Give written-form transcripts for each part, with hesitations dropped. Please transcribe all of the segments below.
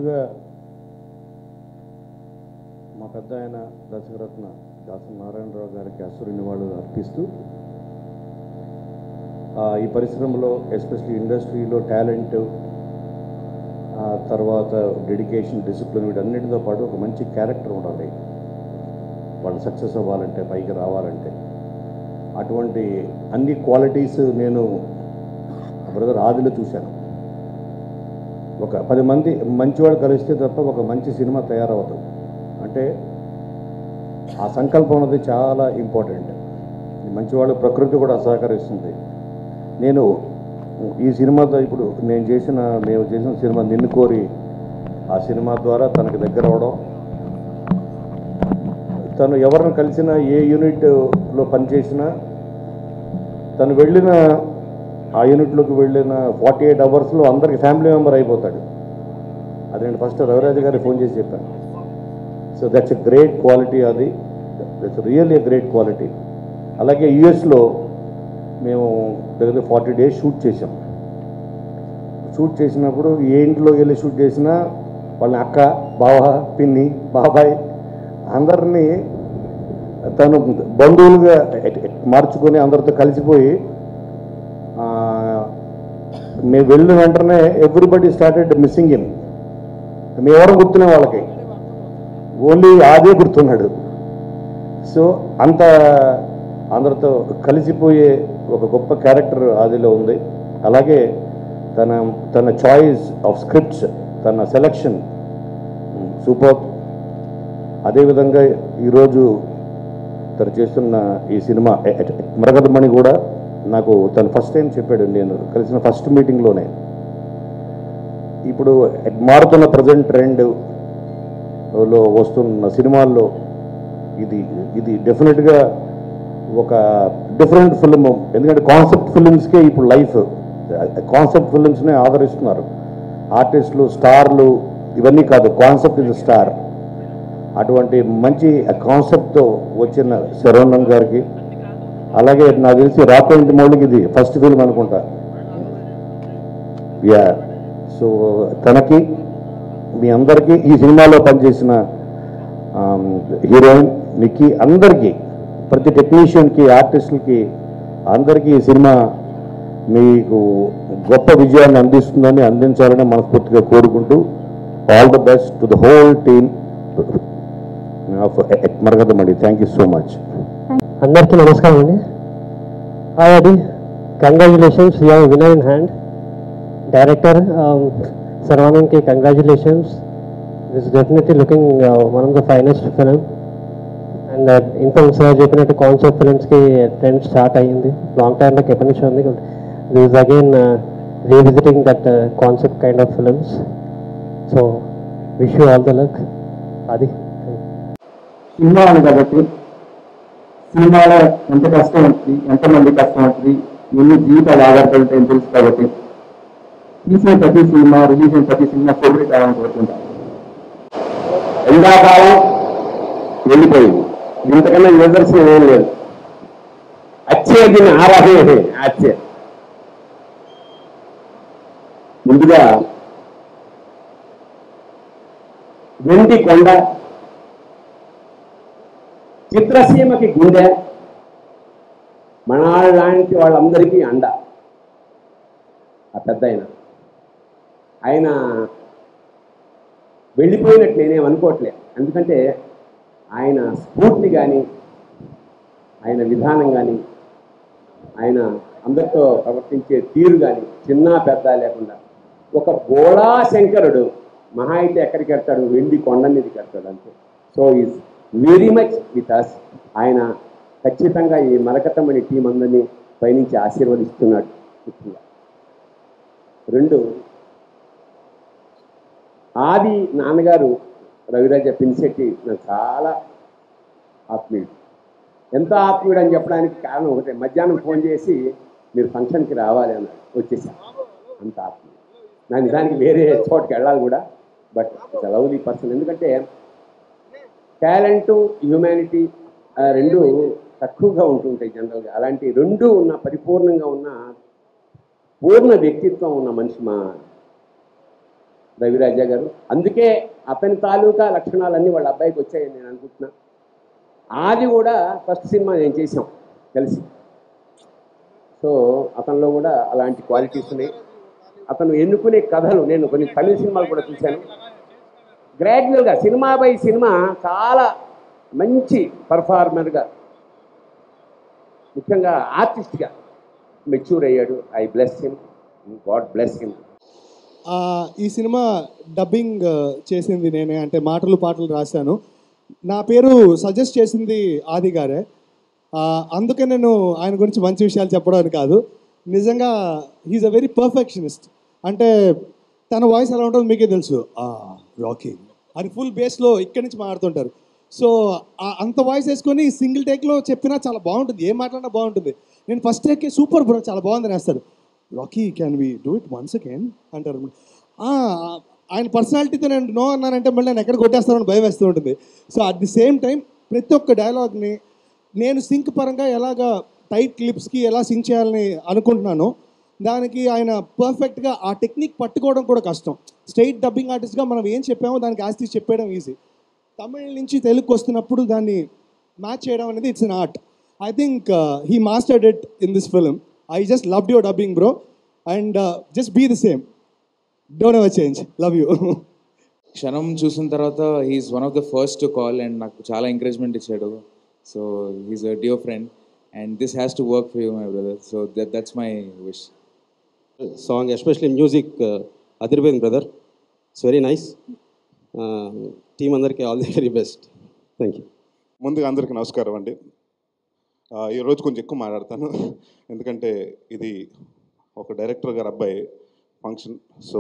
ముందుగా మా పెద్ద ఆయన దర్శకరత్న దాసరి నారాయణరావు గారికి అసురుని వాళ్ళు అర్పిస్తూ ఈ పరిశ్రమలో ఎస్పెషల్లీ ఇండస్ట్రీలో టాలెంట్ తర్వాత డెడికేషన్ డిసిప్లిన్ వీటన్నిటితో పాటు ఒక మంచి క్యారెక్టర్ ఉండాలి వాళ్ళు సక్సెస్ అవ్వాలంటే పైకి రావాలంటే అటువంటి అన్ని క్వాలిటీస్ నేను బ్రదర్ ఆదిలో చూశాను. ఒక 10 మంది మంచివాడు కలిస్తే తప్ప ఒక మంచి సినిమా తయారవుతుంది అంటే ఆ సంకల్పం అనేది చాలా ఇంపార్టెంట్. మంచివాళ్ళు ప్రకృతి కూడా సహకరిస్తుంది. నేను ఈ సినిమాతో ఇప్పుడు మేము చేసిన సినిమా నిన్ను కోరి ఆ సినిమా ద్వారా తనకు దగ్గర అవడం, తను ఎవరిని కలిసినా ఏ యూనిట్లో పనిచేసినా తను వెళ్ళిన ఆ యూనిట్లోకి వెళ్ళిన 48 అవర్స్లో అందరికి ఫ్యామిలీ మెంబర్ అయిపోతాడు. అది నేను ఫస్ట్ రవిరాజు గారికి ఫోన్ చేసి చెప్పాను. So that's a great quality, that's really a great quality. అలాగే యుఎస్లో మేము దగ్గర 40 days షూట్ చేసాం. షూట్ చేసినప్పుడు ఏ ఇంట్లోకి వెళ్ళి షూట్ చేసినా వాళ్ళని అక్క, బావ, పిన్ని, బాబాయ్ అందరినీ తను బంధువులుగా మార్చుకొని అందరితో కలిసిపోయి మేము వెళ్ళిన వెంటనే ఎవ్రీబడి స్టార్టెడ్ మిస్సింగ్ హిమ్. మేము ఎవరు గుర్తునే వాళ్ళకి ఓన్లీ ఆదే గుర్తున్నాడు. సో అంత అందరితో కలిసిపోయే ఒక గొప్ప క్యారెక్టర్ ఆదిలో ఉంది. అలాగే తన చాయిస్ ఆఫ్ స్క్రిప్ట్స్, తన సెలెక్షన్ సూపర్. అదేవిధంగా ఈరోజు తను చేస్తున్న ఈ సినిమా మరగదమణి కూడా నాకు తను ఫస్ట్ టైం చెప్పాడు నేను కలిసిన ఫస్ట్ మీటింగ్లోనే. ఇప్పుడు మారుతున్న ప్రజెంట్ ట్రెండ్లో వస్తున్న సినిమాల్లో ఇది డెఫినెట్గా ఒక డిఫరెంట్ ఫిల్మ్. ఎందుకంటే కాన్సెప్ట్ ఫిల్మ్స్కే ఇప్పుడు లైఫ్. కాన్సెప్ట్ ఫిల్మ్స్నే ఆదరిస్తున్నారు ఆర్టిస్టులు, స్టార్లు ఇవన్నీ కాదు, కాన్సెప్ట్ ఇస్ స్టార్. అటువంటి మంచి కాన్సెప్ట్తో వచ్చిన శరవణన్ గారికి, అలాగే నాకు తెలిసి రాకోయింటి మౌళికి ఇది ఫస్ట్ ఫిల్మ్ అనుకుంటా. యా, సో తనకి మీ అందరికీ ఈ సినిమాలో పనిచేసిన హీరోయిన్ నిక్కీ అందరికీ, ప్రతి టెక్నీషియన్కి, ఆర్టిస్టులకి అందరికీ ఈ సినిమా మీకు గొప్ప విజయాన్ని అందించాలని మనస్ఫూర్తిగా కోరుకుంటూ all the best to the whole team of Maragadamani. Thank you so much. అందరికీ నమస్కారం అండి. Hi Aadi, congratulations, you have winner in hand. Director శరవణన్కి congratulations. This definitely looking one of the finest film. And ఇంతకు సార్ చెప్పినట్టు concept ఫిలిమ్స్కి trend start అయ్యింది, long టైంలో ఎప్పటి నుంచి ఉంది. This is again revisiting that concept kind of films. So wish you all the luck. అది సినిమా అని కాబట్టి సినిమాలో ఎంత కష్టం ఉంటుంది, ఎంతమంది కష్టం ఉంటుంది, ఎన్ని జీవితాలు ఆధారపడుతాయని తెలుసు కాబట్టి తీసిన ప్రతి సినిమా, రిలీజ్ అయిన ప్రతి సినిమా ఫేవరెట్ అవ్వాలని కోరుకుంటాను. ఎండాకాలం వెళ్ళిపోయింది, ఇంతకన్నా నిదర్శనం ఏం లేదు. అచ్చే దీన్ని ఆరాధనే అచ్చే. ముందుగా వెండి కొండ, చిత్రసీమకి గుండె, లాంటి వాళ్ళందరికీ అండ. ఆ పెద్ద ఆయన వెళ్ళిపోయినట్టు నేనేం అనుకోవట్లేదు. ఎందుకంటే ఆయన స్ఫూర్తి కానీ, ఆయన విధానం కానీ, ఆయన అందరితో ప్రవర్తించే తీరు కానీ చిన్న పెద్ద లేకుండా ఒక బోళా శంకరుడు మహా అయితే ఎక్కడికి వెళ్తాడు, వెండి కొండ మీదకి వెళ్తాడు అంతే. So is very much with us. ఆయన ఖచ్చితంగా ఈ మరకతమణి టీం అందరినీ పైనుంచి ఆశీర్వదిస్తున్నాడు. ముఖ్యంగా 2, ఆది నాన్నగారు రవిరాజ పినిశెట్టి నాకు చాలా ఆత్మీయుడు. ఎంత ఆత్మీయుడు అని చెప్పడానికి కారణం ఒకటే, మధ్యాహ్నం ఫోన్ చేసి మీరు ఫంక్షన్కి రావాలి అన్నాడు, వచ్చేసాను. అంత ఆత్మీయుడు. నాకు నిజానికి వేరే చోటుకి వెళ్ళాలి కూడా, but it's a lovely person. ఎందుకంటే టాలెంటు, హ్యూమానిటీ 2 తక్కువగా ఉంటుంటాయి జనరల్గా. అలాంటి 2 ఉన్న పరిపూర్ణంగా ఉన్న పూర్ణ వ్యక్తిత్వం ఉన్న మనిషి మా రవిరాజా గారు. అందుకే అతని తాలూకా లక్షణాలన్నీ వాళ్ళ అబ్బాయికి వచ్చాయని నేను అనుకుంటున్నా. ఆది కూడా ఫస్ట్ సినిమా నేను చేసాం కలిసి. సో అతనిలో కూడా అలాంటి క్వాలిటీస్ ఉన్నాయి. అతను ఎన్నుకునే కథలు, నేను కొన్ని తమిళ సినిమాలు కూడా చూశాను. గ్రాడ్యువల్గా సినిమా బై సినిమా చాలా మంచి పర్ఫార్మర్గా, ముఖ్యంగా ఆర్టిస్ట్గా మెచ్యూర్ అయ్యాడు. I bless him, God bless him. ఈ సినిమా డబ్బింగ్ చేసింది నేనే, అంటే మాటలు పాటలు రాశాను. నా పేరు సజెస్ట్ చేసింది ఆది గారే. అందుకే నేను ఆయన గురించి మంచి విషయాలు చెప్పడం కాదు, నిజంగా హీఈస్ అ వెరీ పర్ఫెక్షనిస్ట్. అంటే తన వాయిస్ ఎలా ఉంటుందో మీకే తెలుసు, రాకీ అని ఫుల్ బేస్లో ఇక్కడి నుంచి మాట్లాడుతుంటారు. సో అంత వాయిస్ వేసుకొని సింగిల్ టేక్లో చెప్పినా చాలా బాగుంటుంది, ఏం మాట్లాడినా బాగుంటుంది. నేను ఫస్ట్ టేక్కే సూపర్ బ్రో, చాలా బాగుందని వేస్తాడు. Rocky can we do it once again అంటారు. ఆయన పర్సనాలిటీతో నేను నో అన్నానంటే మళ్ళీ నేను ఎక్కడ కొట్టేస్తానని భయం వేస్తూ ఉంటుంది. So at the same time ప్రతి ఒక్క డైలాగ్ని నేను సింక్ పరంగా ఎలాగా టైట్ క్లిప్స్కి ఎలా సింక్ చేయాలని అనుకుంటున్నానో దానికి ఆయన పర్ఫెక్ట్గా ఆ టెక్నిక్ పట్టుకోవడం కూడా కష్టం. స్ట్రైట్ డబ్బింగ్ ఆర్టిస్ట్గా మనం ఏం చెప్పామో దానికి ఆస్తి చెప్పేయడం ఈజీ. తమిళ నుంచి తెలుగుకి వస్తున్నప్పుడు దాన్ని మ్యాచ్ చేయడం అనేది it's an art. I think he mastered it in this film. I just loved your dubbing, bro, and just be the same. Don't ever change. Love you. క్షణం చూసిన తర్వాత he's one of the first to call and నాకు చాలా encouragement ఇచ్చాడు. So he's a dear friend and this has to work for you my brother. So that's my wish. Song especially music అదిరిపోయింది brother, it's very nice. Team అందరికీ all the very best. Thank you. ముందుగా అందరికీ నమస్కారం అండి. ఈరోజు కొంచెం ఎక్కువ మాట్లాడతాను, ఎందుకంటే ఇది ఒక డైరెక్టర్ గారు అబ్బాయి ఫంక్షన్. సో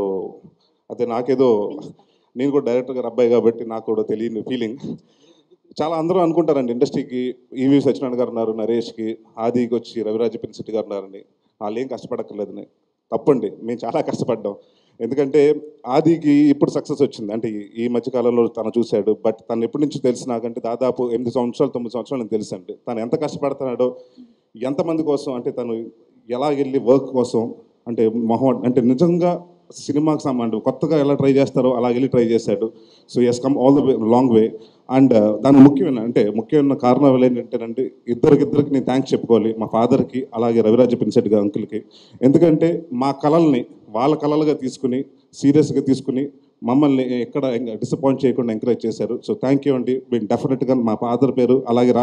అదే నాకేదో, నేను కూడా డైరెక్టర్ గారు అబ్బాయి కాబట్టి నాకు కూడా తెలియని ఫీలింగ్. చాలా అందరూ అనుకుంటారండి ఇండస్ట్రీకి ఈవి సత్యనారాయణ గారు ఉన్నారు, నరేష్కి, ఆదికి వచ్చి రవిరాజ పినిశెట్టి గారు ఉన్నారని. వాళ్ళు ఏం కష్టపడక్కర్లేదని. తప్పండి, మేము చాలా కష్టపడ్డాం. ఎందుకంటే ఆదికి ఇప్పుడు సక్సెస్ వచ్చింది, అంటే ఈ మధ్యకాలంలో తను చూశాడు. బట్ తను ఎప్పటి నుంచి తెలుసు నాకంటే దాదాపు 8 సంవత్సరాలు 9 సంవత్సరాలు నేను తెలుసు అండి. తను ఎంత కష్టపడుతున్నాడో, ఎంతమంది కోసం, అంటే తను ఎలా వెళ్ళి వర్క్ కోసం, అంటే అంటే నిజంగా సినిమాకి అంటే కొత్తగా ఎలా ట్రై చేస్తారో అలా వెళ్ళి ట్రై చేశాడు. So yes come all the way long way. And దాని ముఖ్యమైన కారణాలు ఏంటంటేనండి, ఇద్దరికి నేను థ్యాంక్స్ చెప్పుకోవాలి. మా ఫాదర్కి, అలాగే రవిరాజ పినిశెట్టి గారి అంకుల్కి. ఎందుకంటే మా కళల్ని వాళ్ళ కళలుగా తీసుకుని, సీరియస్గా తీసుకుని మమ్మల్ని ఎక్కడ డిసప్పాయింట్ చేయకుండా ఎంకరేజ్ చేశారు. సో థ్యాంక్ యూ అండి. మేము డెఫినెట్గా మా ఫాదర్ పేరు, అలాగే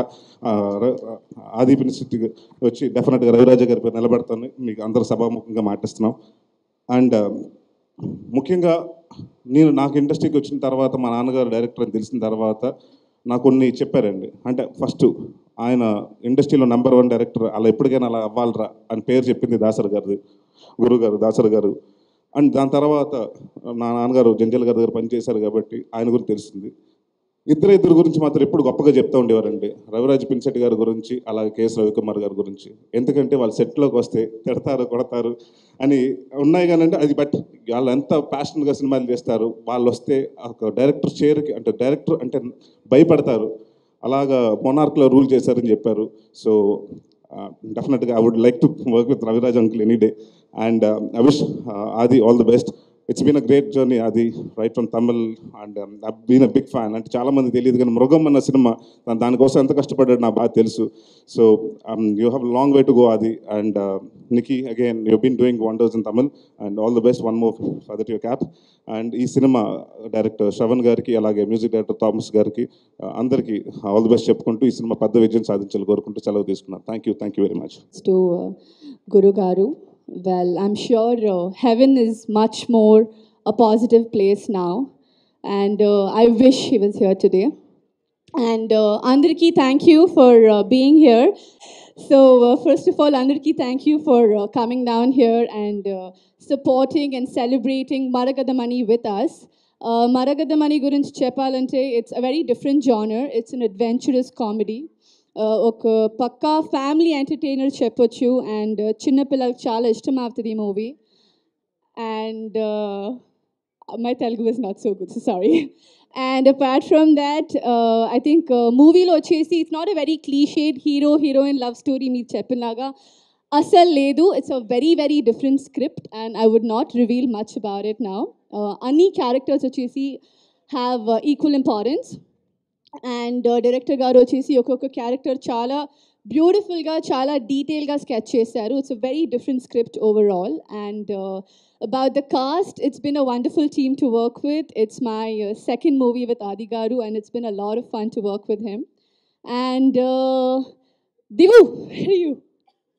ఆది పినిశెట్టి వచ్చి డెఫినెట్గా రవిరాజ గారి పేరు నిలబెడతాను మీకు అందరూ సభాముఖంగా మాటిస్తున్నాం. అండ్ ముఖ్యంగా నాకు ఇండస్ట్రీకి వచ్చిన తర్వాత మా నాన్నగారు డైరెక్టర్ అని తెలిసిన తర్వాత నాకు కొన్ని చెప్పారండి. అంటే ఫస్ట్ ఆయన ఇండస్ట్రీలో నెంబర్ 1 డైరెక్టర్, అలా ఎప్పటికైనా అలా అవ్వాలరా అని పేరు చెప్పింది దాసరి గారిది, గురుగారు దాసరి గారు. అండ్ దాని తర్వాత నా నాన్నగారు జంజల్ గారి దగ్గర పనిచేశారు కాబట్టి ఆయన గురించి తెలిసింది. ఇద్దరు గురించి మాత్రం ఎప్పుడు గొప్పగా చెప్తూ ఉండేవారండి, రవిరాజ పినిశెట్టి గారి గురించి, అలాగే కేఎస్ రవికుమార్ గారి గురించి. ఎందుకంటే వాళ్ళు సెట్లోకి వస్తే తిడతారు, కొడతారు అని ఉన్నాయి కానండి, అది బట్ వాళ్ళు ఎంత ప్యాషన్గా సినిమాలు చేస్తారు. వాళ్ళు వస్తే ఒక డైరెక్టర్ చైర్కి, అంటే డైరెక్టర్ అంటే భయపడతారు. అలాగా మొనార్క్లో రూల్ చేశారని చెప్పారు. సో డెఫినెట్గా I would like to work with Raviraj uncle any day. And I wish Aadi all the best. It's been a great journey, Adi, right from Tamil, and I've been a big fan. And చాలా మంది తెలియదు కానీ మృగం అన్న cinema దానికోసం ఎంత కష్టపడ్డాడు నాకు బాగా తెలుసు. So you have a long way to go, Adi. And Nikki, again, you've been doing wonders in Tamil, and all the best. One more feather to your cap. And ఈ సినిమా డైరెక్టర్ శ్రవణ్ గారికి, అలాగే music director Thomas గారికి, అందరికీ all the best చెప్పుకుంటూ ఈ cinema పెద్ద విజయం సాధించాలని కోరుకుంటూ సెలవు తీసుకున్నాను. Thank you very much. To Guru Garu. Well, I'm sure heaven is much more a positive place now, and I wish he was here today. And Andarki, thank you for being here. So first of all, Andarki, thank you for coming down here and supporting and celebrating Maragadamani with us. Maragadamani gurinchi cheppalante, it's a very different genre. It's an adventurous comedy. ఒక పక్కా family entertainer చెప్పొచ్చు. And చిన్నపిల్లలకు చాలా ఇష్టం అవుతుంది ఈ movie. And my Telugu is not so good, so sorry. And apart from that I think మూవీలో వచ్చేసి it's not a very cliched heroine love story మీరు చెప్పినలాగా అసలు లేదు. It's a very different script and I would not reveal much about it now. అన్ని characters వచ్చేసి have equal importance. And director గారు వచ్చేసి ఒక్కొక్క క్యారెక్టర్ చాలా బ్యూటిఫుల్గా చాలా డీటెయిల్గా స్కెచ్ చేశారు. It's a very different script overall. And about the cast, it's been a wonderful team to work with. It's my second movie with Adi Garu, and it's been a lot of fun to work with him. And Divu, where are you?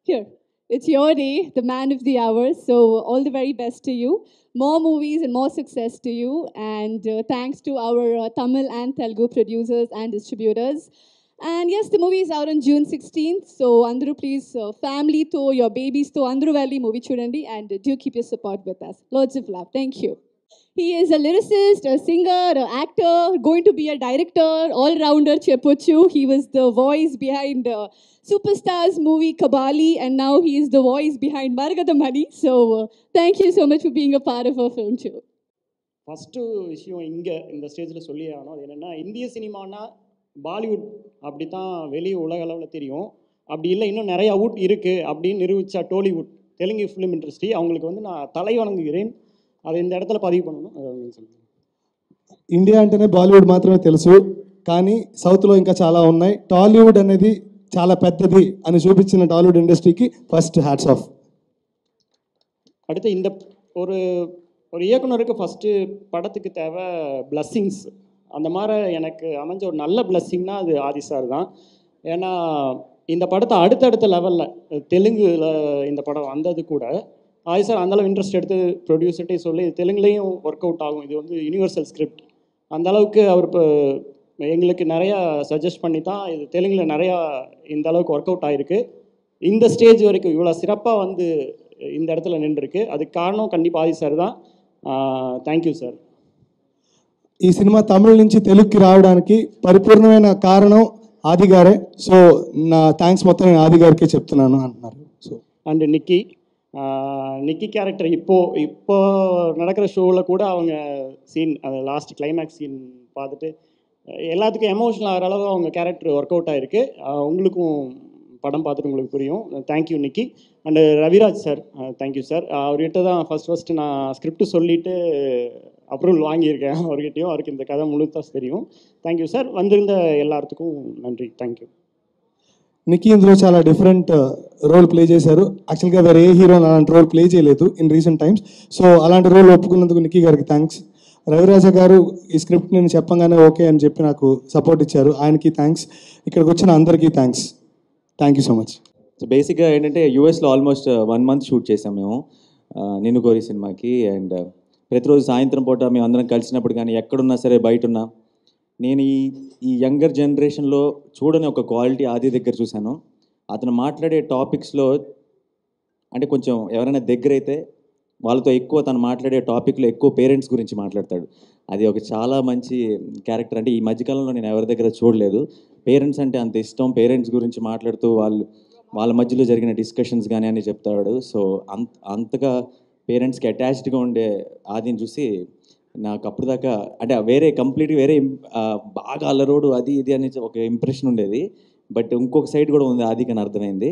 Here. It's your day, the man of the hour. So all the very best to you. More movies and more success to you. And thanks to our Tamil and Telugu producers and distributors. And yes, the movie is out on June 16th. So Andru, please, family to your babies to Andru Valley movie chudandi, and do keep your support with us. Loads of love. Thank you. He is a lyricist, a singer, an actor, going to be a director, all-rounder Chepochu. He was the voice behind Superstars movie Kabali, and now he is the voice behind Margada Mani. So thank you so much for being a part of our film too. First விஷயம் இங்கே இந்த ஸ்டேஜில் சொல்லி ஆகணும். அது என்னென்னா, இந்திய சினிமானா பாலிவுட் அப்படி தான் வெளியே உலக அளவில் தெரியும். அப்படி இல்லை, இன்னும் நிறையா வுட் இருக்குது அப்படின்னு நிரூபித்தா டோலிவுட், தெலுங்கு ஃபிலிம் இண்டஸ்ட்ரி. அவங்களுக்கு வந்து நான் தலை வணங்குகிறேன். அதை இந்த இடத்துல பதிவு பண்ணணும். ఇండియా అంటేనే బాలీవుడ్ మాత్రమే తెలుసు, కానీ సౌత్లో ఇంకా చాలా ఉన్నాయి. టాలీవుడ్ అనేది చాలా పెద్దది అని చూపించిన టాలీవుడ్ ఇండస్ట్రీకి ఫస్ట్ హ్యాట్స్ ఆఫ్. அடுத்து இந்த ஒரு ஒரு இயக்குனருக்கு ஃபஸ்ட்டு படத்துக்கு தேவை பிளஸ்ஸிங்ஸ். அந்த மாதிரி எனக்கு அமைஞ்ச ஒரு நல்ல பிளஸ்ஸிங்னா அது ஆதி சார் தான். ஏன்னா இந்த படத்தை அடுத்தடுத்த லெவலில் தெலுங்குல இந்த படம் வந்தது கூட ஆதி சார் அந்தளவு இன்ட்ரெஸ்ட் எடுத்து ப்ரொடியூசர்கிட்டே சொல்லி தெலுங்குலேயும் ஒர்க் அவுட் ஆகும், இது வந்து யூனிவர்சல் ஸ்கிரிப்ட், அந்தளவுக்கு அவர் இப்போ எங்களுக்கு நிறையா சஜஸ்ட் பண்ணி தான் இது தெலுங்கில் நிறையா இந்த அளவுக்கு ஒர்க் அவுட் ஆகிருக்கு. இந்த ஸ்டேஜ் வரைக்கும் இவ்வளோ சிறப்பாக வந்து இந்த இடத்துல நின்றுருக்கு. அதுக்கு காரணம் கண்டிப்பாக ஆதி சார் தான். Thank sir. ఈ సినిమా తమిళ నుంచి తెలుగుకి రావడానికి పరిపూర్ణమైన కారణం ఆది గారే. సో నా థ్యాంక్స్ మొత్తం నేను ఆది గారికే చెప్తున్నాను అంటున్నారు. సో అండ్ நிக்கி கேரக்டர் இப்போ நடக்கிற ஷோவில் கூட அவங்க சீன், அந்த லாஸ்ட் கிளைமேக்ஸ் சீன் பார்த்துட்டு எல்லாத்துக்கும் எமோஷனல் ஆகிற அளவு அவங்க கேரக்டர் ஒர்க் அவுட் ஆகிருக்கு. உங்களுக்கும் படம் பார்த்துட்டு உங்களுக்கு புரியும். Thank you Nikki. And Raviraj sir, thank you sir. அவர்கிட்ட தான் ஃபஸ்ட்டு நான் ஸ்கிரிப்ட் சொல்லிவிட்டு அப்ரூவல் வாங்கியிருக்கேன் அவர்கிட்டையும். அவருக்கு இந்த கதை முழுத்தாக தெரியும். Thank you sir. வந்திருந்த எல்லாத்துக்கும் நன்றி. தேங்க்யூ. నిక్కీ ఇందులో చాలా డిఫరెంట్ రోల్ ప్లే చేశారు. యాక్చువల్గా వేరే ఏ హీరో అలాంటి రోల్ ప్లే చేయలేదు ఇన్ రీసెంట్ టైమ్స్. సో అలాంటి రోల్ ఒప్పుకున్నందుకు నిక్కీ గారికి థ్యాంక్స్. రవిరాజ గారు ఈ స్క్రిప్ట్ నేను చెప్పగానే ఓకే అని చెప్పి నాకు సపోర్ట్ ఇచ్చారు, ఆయనకి థ్యాంక్స్. ఇక్కడికి వచ్చిన అందరికీ thanks. Thank you so much. So బేసిక్గా ఏంటంటే యూఎస్లో ఆల్మోస్ట్ 1 month షూట్ చేసాం మేము నిన్ను కోరి సినిమాకి. అండ్ ప్రతిరోజు సాయంత్రం పూట మేము అందరం కలిసినప్పుడు కానీ ఎక్కడున్నా సరే బయట ఉన్నా, నేను ఈ యంగర్ జనరేషన్లో చూడని ఒక క్వాలిటీ ఆది దగ్గర చూశాను. అతను మాట్లాడే టాపిక్స్లో అంటే కొంచెం ఎవరైనా దగ్గర అయితే వాళ్ళతో ఎక్కువ తను మాట్లాడే టాపిక్లో ఎక్కువ పేరెంట్స్ గురించి మాట్లాడతాడు. అది ఒక చాలా మంచి క్యారెక్టర్. అంటే ఈ మధ్యకాలంలో నేను ఎవరి దగ్గర చూడలేదు. పేరెంట్స్ అంటే అంత ఇష్టం, పేరెంట్స్ గురించి మాట్లాడుతూ వాళ్ళ మధ్యలో జరిగిన డిస్కషన్స్ కానీ అని చెప్తాడు. సో అంతగా పేరెంట్స్కి అటాచ్డ్గా ఉండే ఆదిని చూసి నాకు అప్పుడు దాకా అంటే కంప్లీట్గా వేరే బాగా అల్లరోడు అది ఇది అని ఒక ఇంప్రెషన్ ఉండేది. బట్ ఇంకొక సైడ్ కూడా ఉంది ఆదికి అని అర్థమైంది.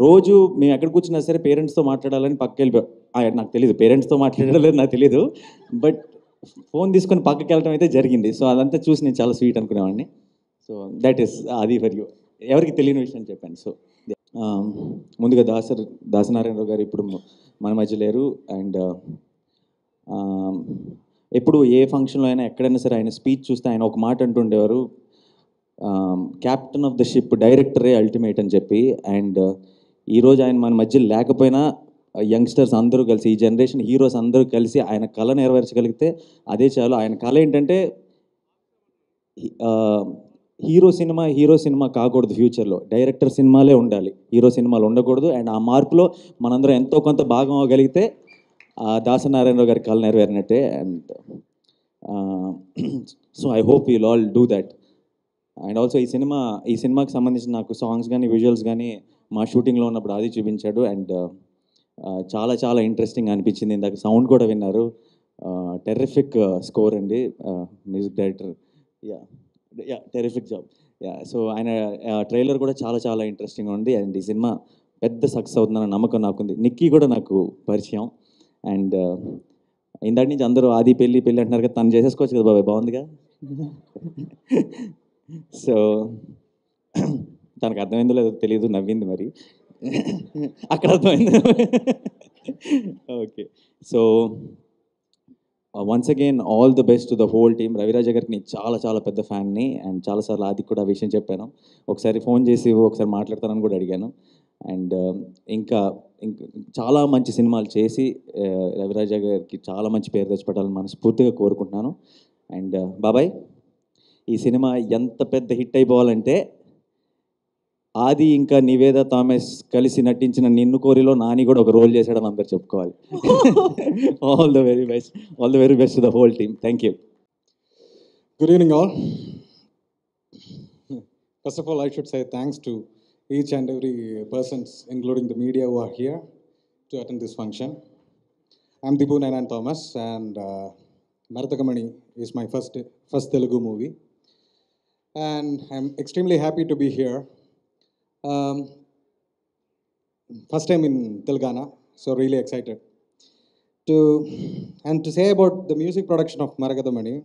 రోజు మేము ఎక్కడ కూర్చున్నా సరే పేరెంట్స్తో మాట్లాడాలని పక్కకి వెళ్ళిపోయాం. నాకు తెలీదు పేరెంట్స్తో మాట్లాడలేదు, నాకు తెలీదు. బట్ ఫోన్ తీసుకొని పక్కకి వెళ్ళడం అయితే జరిగింది. సో అదంతా చూసి నేను చాలా స్వీట్ అనుకునేవాడిని. సో దట్ ఈస్ ఆది ఫర్ యూ. ఎవరికి తెలియని విషయం చెప్పాను. సో ముందుగా దాసనారాయణరావు గారు ఇప్పుడు మన మధ్య లేరు. అండ్ ఎప్పుడు ఏ ఫంక్షన్లో అయినా ఎక్కడైనా సరే ఆయన స్పీచ్ చూస్తే ఆయన ఒక మాట అంటుండేవారు, క్యాప్టెన్ ఆఫ్ ద షిప్, డైరెక్టరే అల్టిమేట్ అని చెప్పి. అండ్ ఈరోజు ఆయన మన మధ్య లేకపోయినా యంగ్స్టర్స్ అందరూ కలిసి, ఈ జనరేషన్ హీరోస్ అందరూ కలిసి ఆయన కళ నెరవేర్చగలిగితే అదే చాలు. ఆయన కళ ఏంటంటే హీరో సినిమా కాకూడదు, ఫ్యూచర్లో డైరెక్టర్ సినిమాలే ఉండాలి, హీరో సినిమాలు ఉండకూడదు. అండ్ ఆ మార్పులో మనందరం ఎంతో కొంత భాగం అవ్వగలిగితే దాసనారాయణరావు గారి కళ నెరవేరినట్టే. And so I hope you'll all do that. And also ఈ సినిమాకి సంబంధించిన నాకు సాంగ్స్ కానీ విజువల్స్ కానీ మా షూటింగ్లో ఉన్నప్పుడు అది చూపించాడు. అండ్ చాలా చాలా ఇంట్రెస్టింగ్ అనిపించింది. ఇందాక సౌండ్ కూడా విన్నారు. టెర్రిఫిక్ స్కోర్ అండి, music director. Terrific job. So ఆయన ట్రైలర్ కూడా చాలా చాలా ఇంట్రెస్టింగ్గా ఉంది. అండ్ ఈ సినిమా పెద్ద సక్సెస్ అవుతుందన్న నమ్మకం నాకుంది. నిక్కీ కూడా నాకు పరిచయం. అండ్ ఇందాటి నుంచి అందరూ ఆది పెళ్ళి పెళ్ళి అంటున్నారు కదా, తను చేసేసుకోవచ్చు కదా బాబాయ్, బాగుందిగా. సో తనకు అర్థమైందో లేదో తెలియదు, నవ్వింది మరి. అక్కడ అర్థమైంది. Okay, so once again all the best to the whole team. Ravi Raja గారికి నేను చాలా చాలా పెద్ద ఫ్యాన్ని, అండ్ చాలాసార్లు ఆదికి కూడా ఆ విషయం చెప్పాను. ఒకసారి ఫోన్ చేసి ఒకసారి మాట్లాడతానని కూడా అడిగాను. అండ్ ఇంకా చాలా మంచి సినిమాలు చేసి రవిరాజ గారికి చాలా మంచి పేరు తెచ్చిపెట్టాలని మనస్ఫూర్తిగా కోరుకుంటున్నాను. అండ్ బాబాయ్, ఈ సినిమా ఎంత పెద్ద హిట్ అయిపోవాలంటే ఆది ఇంకా నివేద థామస్ కలిసి నటించిన నిన్ను కోరిలో నాని కూడా ఒక రోల్ చేశాడని అందరు చెప్పుకోవాలి. All the very best to the whole team. Thank you. Good evening, all. First of all, I should say thanks to each and every persons, including the media, who are here to attend this function. I'm Dipu Nainan Thomas, and Marathakamani is my first Telugu movie, and I'm extremely happy to be here. First time in Telangana, so really excited to say about the music production of Marathakamani.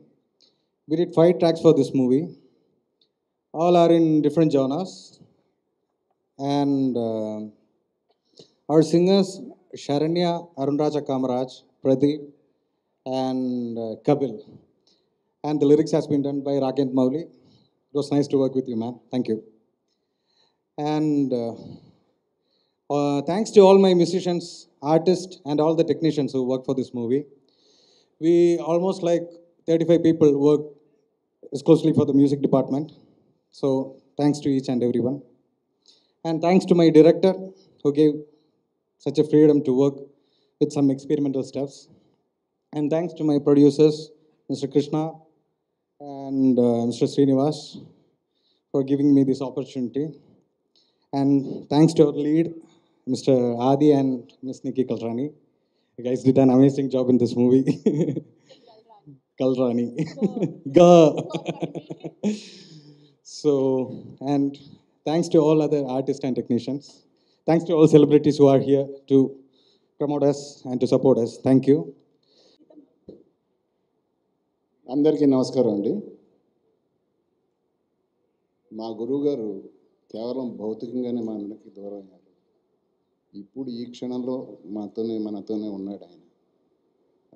We did 5 tracks for this movie. All are in different genres. And our singers, Sharanya, Arunraja Kamaraj, Pradeep, and Kapil. And the lyrics has been done by Rakent Mauli. It was nice to work with you, man. Thank you. And thanks to all my musicians, artists, and all the technicians who work for this movie. We almost like 35 people work exclusively for the music department. So thanks to each and everyone. And thanks to my director who gave such a freedom to work with some experimental stuffs. And thanks to my producers, Mr. Krishna and Mr. Srinivas, for giving me this opportunity. And thanks to our lead, Mr. Adi and Ms. Nikki Kalrani. You guys did an amazing job in this movie. Kalrani. Ga. So, and thanks to all other artists and technicians. Thanks to all celebrities who are here to promote us and to support us. Thank you. అందరికీ నమస్కారం అండి. మా గురువు గారు కేవలం భౌతికంగానే మా అందరికీ దూరం అయ్యారు. ఇప్పుడు ఈ క్షణంలో మనతోనే ఉన్నాడు ఆయన.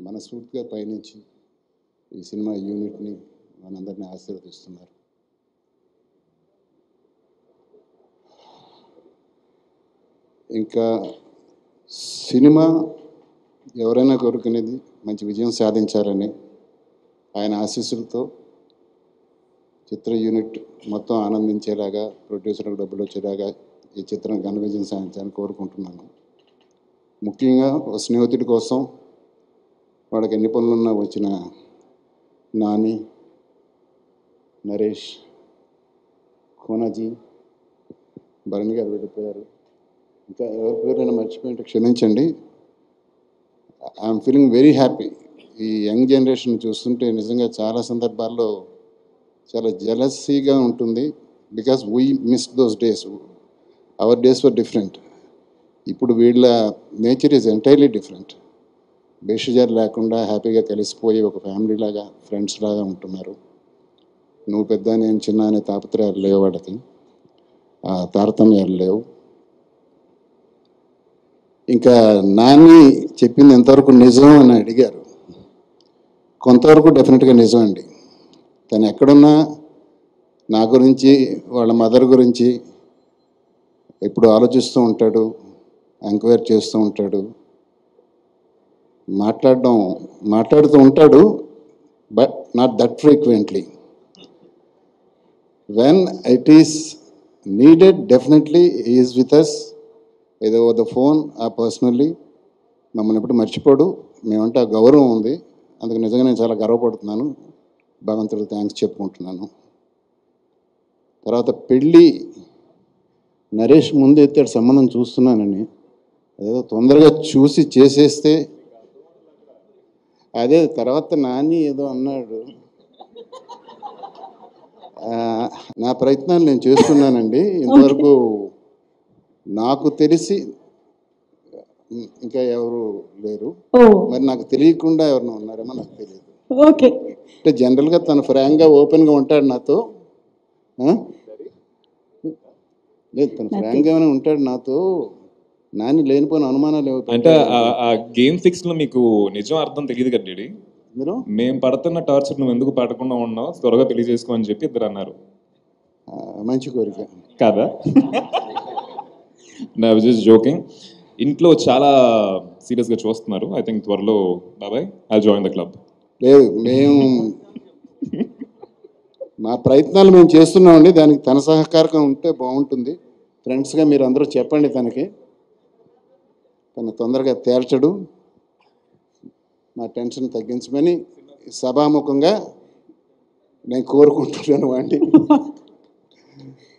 మనస్ఫూర్తిగా పయనించి ఈ సినిమా యూనిట్ని మనందరినీ ఆశీర్వదిస్తున్నారు. ఇంకా సినిమా ఎవరైనా కోరుకునేది మంచి విజయం సాధించాలని ఆయన ఆశీస్సులతో చిత్ర యూనిట్ మొత్తం ఆనందించేలాగా, ప్రొడ్యూసర్లకు డబ్బులు వచ్చేలాగా ఈ చిత్రం ఘన విజయం సాధించాలని కోరుకుంటున్నాను. ముఖ్యంగా ఒక స్నేహితుడి కోసం వాడికి ఎన్ని పనులున్నా వచ్చిన నాని, నరేష్, కోనాజీ, భరణి గారు వెళ్ళిపోయారు. ఇంకా ఎవరి పేరైనా మర్చిపోయింటే క్షమించండి. I'm feeling very happy. ఈ యంగ్ జనరేషన్ చూస్తుంటే నిజంగా చాలా సందర్భాల్లో చాలా జెలసీగా ఉంటుంది. Because we missed those days. Our days were different. ఇప్పుడు వీళ్ళ నేచర్ ఈజ్ ఎంటైర్లీ డిఫరెంట్. బేషజార్ లేకుండా హ్యాపీగా కలిసిపోయి ఒక ఫ్యామిలీ లాగా, ఫ్రెండ్స్ లాగా ఉంటున్నారు. నువ్వు పెద్ద, నేను చిన్న అనే తాపత్రయాలు లేవు వాడికి, తారతమ్యాలు లేవు. ఇంకా నాని చెప్పింది ఎంతవరకు నిజం అని అడిగారు. కొంతవరకు డెఫినెట్గా నిజం అండి. తను ఎక్కడున్నా నా గురించి, వాళ్ళ మదర్ గురించి ఎప్పుడు ఆలోచిస్తూ ఉంటాడు, ఎంక్వైరీ చేస్తూ ఉంటాడు, మాట్లాడుతూ ఉంటాడు. But not that frequently. When it is needed definitely he is with us, ఏదో ద ఫోన్ పర్సనల్లీ. మమ్మల్ని ఎప్పుడు మర్చిపోడు. మేమంటే ఆ గౌరవం ఉంది. అందుకు నిజంగా నేను చాలా గర్వపడుతున్నాను. భగవంతుడికి థ్యాంక్స్ చెప్పుకుంటున్నాను. తర్వాత పెళ్ళి నరేష్ ముందు ఎత్తాడు సంబంధం చూస్తున్నానని. అదేదో తొందరగా చూసి చేసేస్తే, అదే తర్వాత నాని ఏదో అన్నాడు. నా ప్రయత్నాలు నేను చేస్తున్నానండి. ఇంతవరకు నాకు తెలిసి ఇంకా ఎవరు లేరు. ఓ మరి నాకు తెలియకుండా ఎవరైనా ఉన్నారేమో నాకు తెలియదు. ఓకే. అంటే జనరల్గా తను ఫ్రాంక్గా ఓపెన్గా ఉంటాడు నాతో. లేదు, తను ఫ్రాంక్గానే ఉంటాడు నాతో. నాని లేనిపోయిన అనుమానాలు అంటే ఆ గేమ్ ఫిక్స్ లో మీకు నిజం అర్థం తెలియదు కదా డాడీ. మేము పడుతున్న టార్చర్ నువ్వు ఎందుకు పడకుండా ఉన్నావు, త్వరగా పెళ్లి చేసుకో అని చెప్పి ఇద్దరు అన్నారు. మంచి కోరిక కాదా? నా జస్ట్ జోకింగ్. ఇంట్లో చాలా సీరియస్గా చూస్తున్నారు. ఐ థింక్ త్వరలో బాబాయ్ ఐ జాయిన్ ద క్లబ్. లేదు, మేము మా ప్రయత్నాలు మేము చేస్తున్నామండి. దానికి తన సహకారం ఉంటే బాగుంటుంది. ఫ్రెండ్స్గా మీరు అందరూ చెప్పండి తనకి. తను తొందరగా తేల్చడు. మా టెన్షన్ తగ్గించమని సభాముఖంగా నేను కోరుకుంటున్నాను అండి.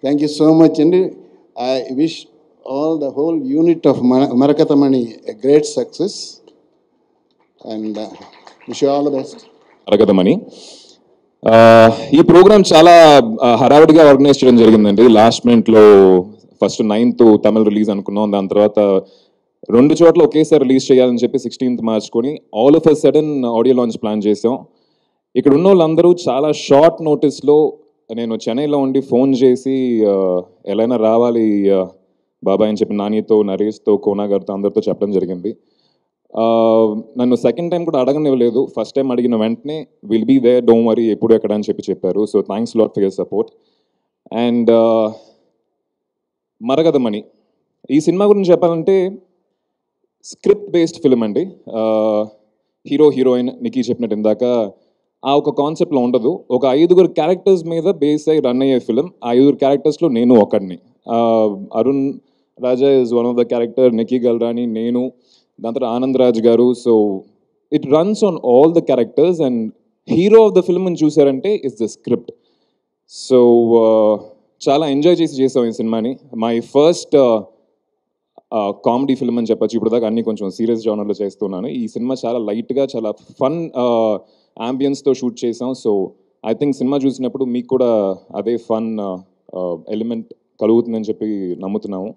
థ్యాంక్ యూ సో మచ్ అండి. I wish all the whole unit of Marakatamani a great success and wish you all the best. Marakatamani. ఈ ప్రోగ్రామ్ చాలా హడావిడిగా ఆర్గనైజ్ చేయడం జరిగిందండి. లాస్ట్ మినిట్లో ఫస్ట్ 9th తమిళ్ రిలీజ్ అనుకున్నాం. దాని తర్వాత 2 చోట్ల ఒకేసారి రిలీజ్ చేయాలని చెప్పి 16th మార్చుకొని all of a sudden audio launch plan చేసాం. ఇక్కడ ఉన్న వాళ్ళందరూ చాలా షార్ట్ నోటీస్లో నేను చెన్నైలో ఉండి ఫోన్ చేసి ఎలా రావాలి బాబాయ్ అని చెప్పి నానితో, నరేష్తో, కోనా గారితో అందరితో చెప్పడం జరిగింది. నన్ను సెకండ్ టైం కూడా అడగనివ్వలేదు. ఫస్ట్ టైం అడిగిన వెంటనే will be there, don't worry, ఎప్పుడు ఎక్కడ అని చెప్పారు. So thanks lot for your support. And Maragadamani ఈ సినిమా గురించి చెప్పాలంటే స్క్రిప్ట్ బేస్డ్ ఫిల్మ్ అండి. హీరో హీరోయిన్ నికీ చెప్పినట్టు ఇందాక ఆ ఒక కాన్సెప్ట్లో ఉండదు. ఒక 5 క్యారెక్టర్స్ మీద బేస్ అయ్యి రన్ అయ్యే ఫిల్మ్. ఆ 5 క్యారెక్టర్స్లో నేను ఒకడిని. Arun Raja is one of the character, Nikki Galrani, నేను, దాని తర్వాత ఆనంద్ రాజ్ గారు. So it runs on all the characters and hero of the film అని చూసారంటే ఇట్స్ ద స్క్రిప్ట్. సో చాలా ఎంజాయ్ చేసాం ఈ సినిమాని. మై ఫస్ట్ కామెడీ ఫిల్మ్ అని చెప్పచ్చు. ఇప్పుడు దాకా అన్ని కొంచెం సీరియస్ జానర్లో చేస్తున్నాను. ఈ సినిమా చాలా లైట్గా, చాలా ఫన్ యాంబియన్స్తో షూట్ చేసాం. సో ఐ థింక్ సినిమా చూసినప్పుడు మీకు కూడా అదే ఫన్ ఎలిమెంట్ కలుగుతుందని చెప్పి నమ్ముతున్నాము.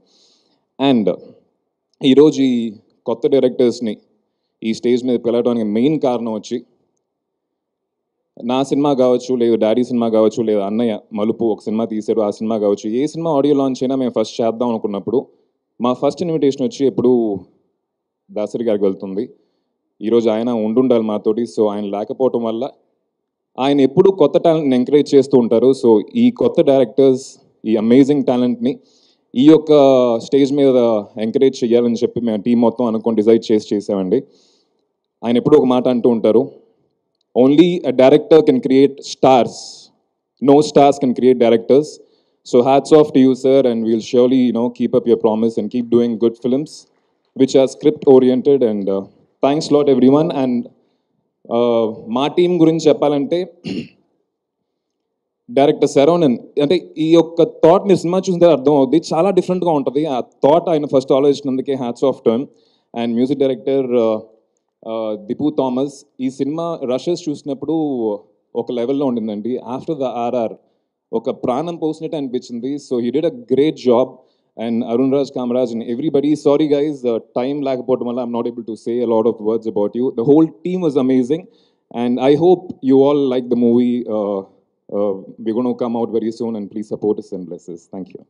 అండ్ ఈరోజు ఈ కొత్త డైరెక్టర్స్ని ఈ స్టేజ్ మీద పిలవడానికి మెయిన్ కారణం వచ్చి నా సినిమా కావచ్చు, లేదు డాడీ సినిమా కావచ్చు, లేదా అన్నయ్య మలుపు ఒక సినిమా తీశారు, ఆ సినిమా కావచ్చు, ఏ సినిమా ఆడియో లాంచ్ అయినా మేము ఫస్ట్ చేద్దాం అనుకున్నప్పుడు మా ఫస్ట్ ఇన్విటేషన్ వచ్చి ఎప్పుడు దాసరి గారికి వెళ్తుంది. ఈరోజు ఆయన ఉండుండాలి మాతోటి. సో ఆయన లేకపోవటం వల్ల ఆయన ఎప్పుడూ కొత్త టాలెంట్ని ఎంకరేజ్ చేస్తూ ఉంటారు. సో ఈ కొత్త డైరెక్టర్స్, ఈ అమేజింగ్ టాలెంట్ని ఈ యొక్క స్టేజ్ మీద ఎంకరేజ్ చేయాలని చెప్పి మేము టీం మొత్తం అనుకొని డిసైడ్ చేసామండి. ఆయన ఎప్పుడూ ఒక మాట అంటూ ఉంటారు, only a director can create stars, no stars can create directors. So hats off to you sir, and we'll surely keep up your promise and keep doing good films which are script oriented. And thanks lot everyone. అండ్ మా team గురించి చెప్పాలంటే director Saravanan, అంటే ఈ యొక్క thought మీరు cinema చూసిన తర్వాత అర్థం అవుతుంది, చాలా డిఫరెంట్గా ఉంటుంది. ఆ థాట్ ఆయన ఫస్ట్ ఆలోచించినందుకే hats off turn. And music director Dipu Thomas, ఈ సినిమా రషెస్ చూసినప్పుడు ఒక లెవెల్లో ఉండిందండి. ఆఫ్టర్ ద ఆర్ఆర్ ఒక ప్రాణం పోసినట్టు అనిపించింది. So he did a great job. And Arun Raj, Kamaraj and everybody, sorry guys, time లేకపోవడం వల్ల I'm not able to say a lot of words about you. The whole team was amazing and I hope you all like the movie. We're going to come out very soon and please support us and bless us. Thank you.